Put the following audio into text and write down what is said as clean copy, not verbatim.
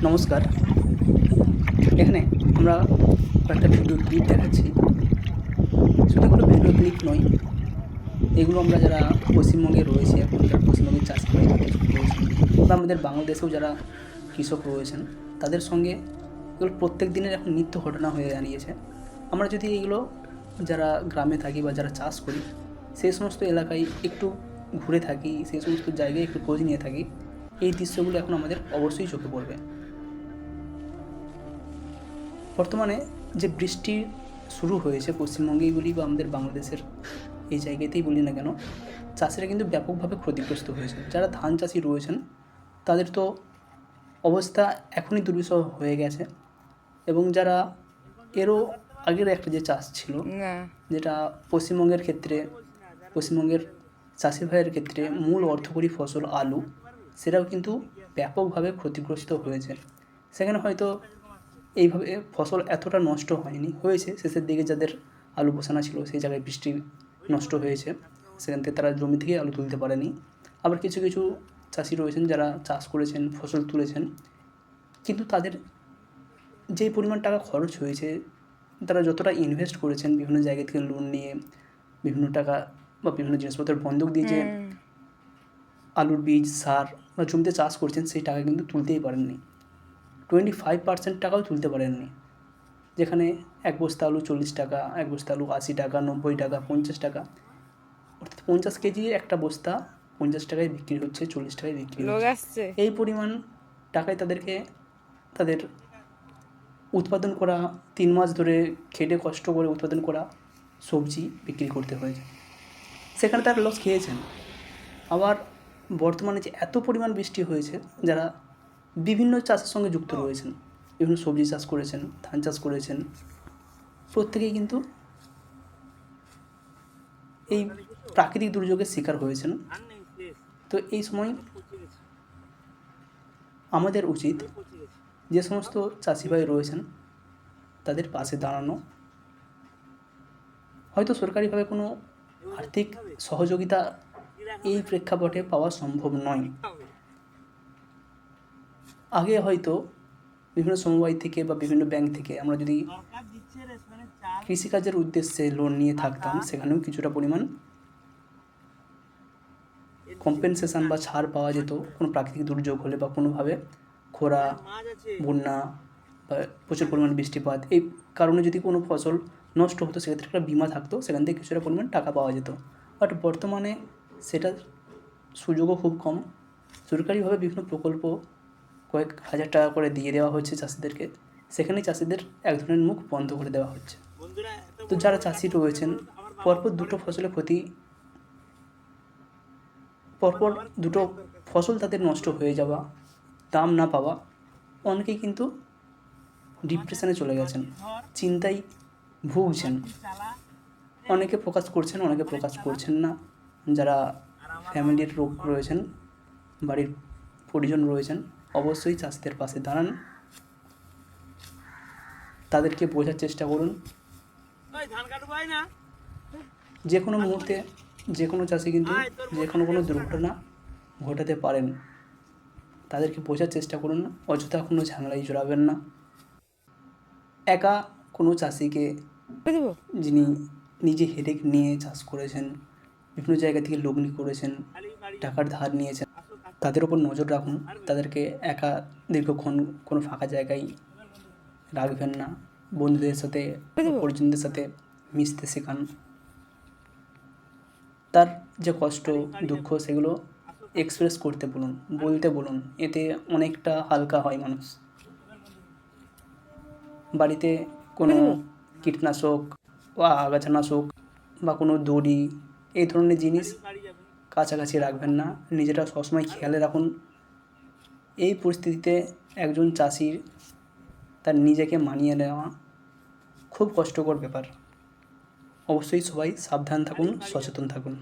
নমস্কার। এখানে আমরা কয়েকটা ভিডিও ক্লিপ দেখাচ্ছি। শুধু এগুলো ভিডিও ক্লিপ নয়, এগুলো আমরা যারা পশ্চিমবঙ্গে রয়েছি, এখন যারা পশ্চিমবঙ্গের চাষি ভাই বা কৃষক রয়েছেন, বা আমাদের বাংলাদেশেও যারা কৃষক রয়েছেন, তাদের সঙ্গে এগুলো প্রত্যেক দিনের এখন নিত্য ঘটনা হয়ে দাঁড়িয়েছে। আমরা যদি এগুলো যারা গ্রামে থাকি বা যারা চাষ করি, সেই সমস্ত এলাকায় একটু ঘুরে থাকি, সেই সমস্ত জায়গায় একটু খোঁজ নিয়ে থাকি, এই দৃশ্যগুলো এখন আমাদের অবশ্যই চোখে পড়বে। বর্তমানে যে বৃষ্টি শুরু হয়েছে পশ্চিমবঙ্গেই বলি বা আমাদের বাংলাদেশের এই জায়গাতেই বলি না কেন, চাষিরা কিন্তু ব্যাপকভাবে ক্ষতিগ্রস্ত হয়েছে। যারা ধান চাষি রয়েছেন তাদের তো অবস্থা এখনই দুর্বিষহ হয়ে গেছে, এবং যারা এরও আগের একটা যে চাষ ছিল, যেটা পশ্চিমবঙ্গের ক্ষেত্রে, পশ্চিমবঙ্গের চাষি ভাইয়ের ক্ষেত্রে মূল অর্থকরী ফসল আলু, সেটাও কিন্তু ব্যাপকভাবে ক্ষতিগ্রস্ত হয়েছে। সেখানে হয়তো এইভাবে ফসল এতটা নষ্ট হয়নি, হয়েছে শেষের দিকে যাদের আলু বসানো ছিল সেই জায়গায় বৃষ্টি নষ্ট হয়েছে, সেখান থেকে তারা জমি থেকে আলু তুলতে পারেনি। আবার কিছু কিছু চাষি রয়েছেন যারা চাষ করেছেন, ফসল তুলেছেন, কিন্তু তাদের যেই পরিমাণ টাকা খরচ হয়েছে, তারা যতটা ইনভেস্ট করেছেন বিভিন্ন জায়গা থেকে লোন নিয়ে, বিভিন্ন টাকা বা বিভিন্ন জিনিসপত্র বন্ধক দিয়ে যে আলুর বীজ, সার বা জমিতে চাষ করছেন, সেই টাকা কিন্তু তুলতেই পারেননি। 25% টাকাও তুলতে পারেননি। যেখানে এক বস্তা আলু 40 টাকা, এক বস্তা আলু 80 টাকা, 90 টাকা, 50 টাকা, অর্থাৎ 50 কেজি একটা বস্তা 50 টাকায় বিক্রি হচ্ছে, 40 টাকায় বিক্রি হচ্ছে। এই পরিমাণ টাকায় তাদেরকে তাদের উৎপাদন করা, 3 মাস ধরে খেটে কষ্ট করে উৎপাদন করা সবজি বিক্রি করতে হয়েছে। সেখানে তারা লস খেয়েছেন। আবার বর্তমানে যে এত পরিমাণ বৃষ্টি হয়েছে, যারা বিভিন্ন চাষের সঙ্গে যুক্ত রয়েছেন, বিভিন্ন সবজি চাষ করেছেন, ধান চাষ করেছেন, প্রত্যেকেই কিন্তু এই প্রাকৃতিক দুর্যোগের শিকার হয়েছেন। তো এই সময় আমাদের উচিত যে সমস্ত চাষি ভাই রয়েছেন তাদের পাশে দাঁড়ানো। হয়তো সরকারিভাবে কোনো আর্থিক সহযোগিতা এই প্রেক্ষাপটে পাওয়া সম্ভব নয়। আগে হয়তো বিভিন্ন সমবায় থেকে বা বিভিন্ন ব্যাংক থেকে আমরা যদি কৃষিকাজের উদ্দেশ্যে লোন নিয়ে থাকতাম, সেখানেও কিছুটা পরিমাণ কম্পেনসেশন বা ছাড় পাওয়া যেত কোনো প্রাকৃতিক দুর্যোগ হলে, বা কোনোভাবে খরা, বন্যা বা প্রচুর পরিমাণ বৃষ্টিপাত এই কারণে যদি কোনো ফসল নষ্ট হতো, সেক্ষেত্রে একটা বিমা থাকতো, সেখান থেকে কিছুটা পরিমাণ টাকা পাওয়া যেত। বাট বর্তমানে সেটার সুযোগও খুব কম। সরকারিভাবে বিভিন্ন প্রকল্প কয়েক হাজার টাকা করে দিয়ে দেওয়া হচ্ছে চাষিদেরকে, সেখানে চাষিদের এক ধরনের মুখ বন্ধ করে দেওয়া হচ্ছে। তো যারা চাষি রয়েছেন, পরপর দুটো ফসল তাদের নষ্ট হয়ে যাওয়া, দাম না পাওয়া, অনেকেই কিন্তু ডিপ্রেশনে চলে গেছেন, চিন্তায় ভুগছেন। অনেকে প্রকাশ করছেন, অনেকে প্রকাশ করছেন না। যারা ফ্যামিলির লোক রয়েছেন, বাড়ির পরিজন রয়েছেন, অবশ্যই চাষিদের পাশে দাঁড়ান, তাদেরকে বোঝার চেষ্টা করুন। যে কোনো মুহূর্তে যে কোনো চাষি কিন্তু যে কোনো দুর্ঘটনা ঘটাতে পারেন। তাদেরকে বোঝার চেষ্টা করুন, অযথা কোনো ঝামেলায় জড়াবেন না। একা কোনো চাষিকে, যিনি নিজে হেডেক নিয়ে চাষ করেছেন, বিভিন্ন জায়গা থেকে লগ্নি করেছেন, টাকার ধার নিয়েছেন, তাদের ওপর নজর রাখুন। তাদেরকে একা দীর্ঘক্ষণ কোনো ফাঁকা জায়গায় রাখবেন না। বন্ধুদের সাথে, পরিজনদের সাথে মিশতে শেখান। তার যে কষ্ট, দুঃখ, সেগুলো এক্সপ্রেস করতে বলুন, বলতে বলুন। এতে অনেকটা হালকা হয় মানুষ। বাড়িতে কোনো কীটনাশক বা আগাছানাশক বা কোনো দড়ি, এই ধরনের জিনিস কাছাকাছি রাখবেন না। নিজেরা সবসময় খেয়ালে রাখুন। এই পরিস্থিতিতে একজন চাষির তার নিজেকে মানিয়ে নেওয়া খুব কষ্টকর ব্যাপার। অবশ্যই সবাই সাবধান থাকুন, সচেতন থাকুন।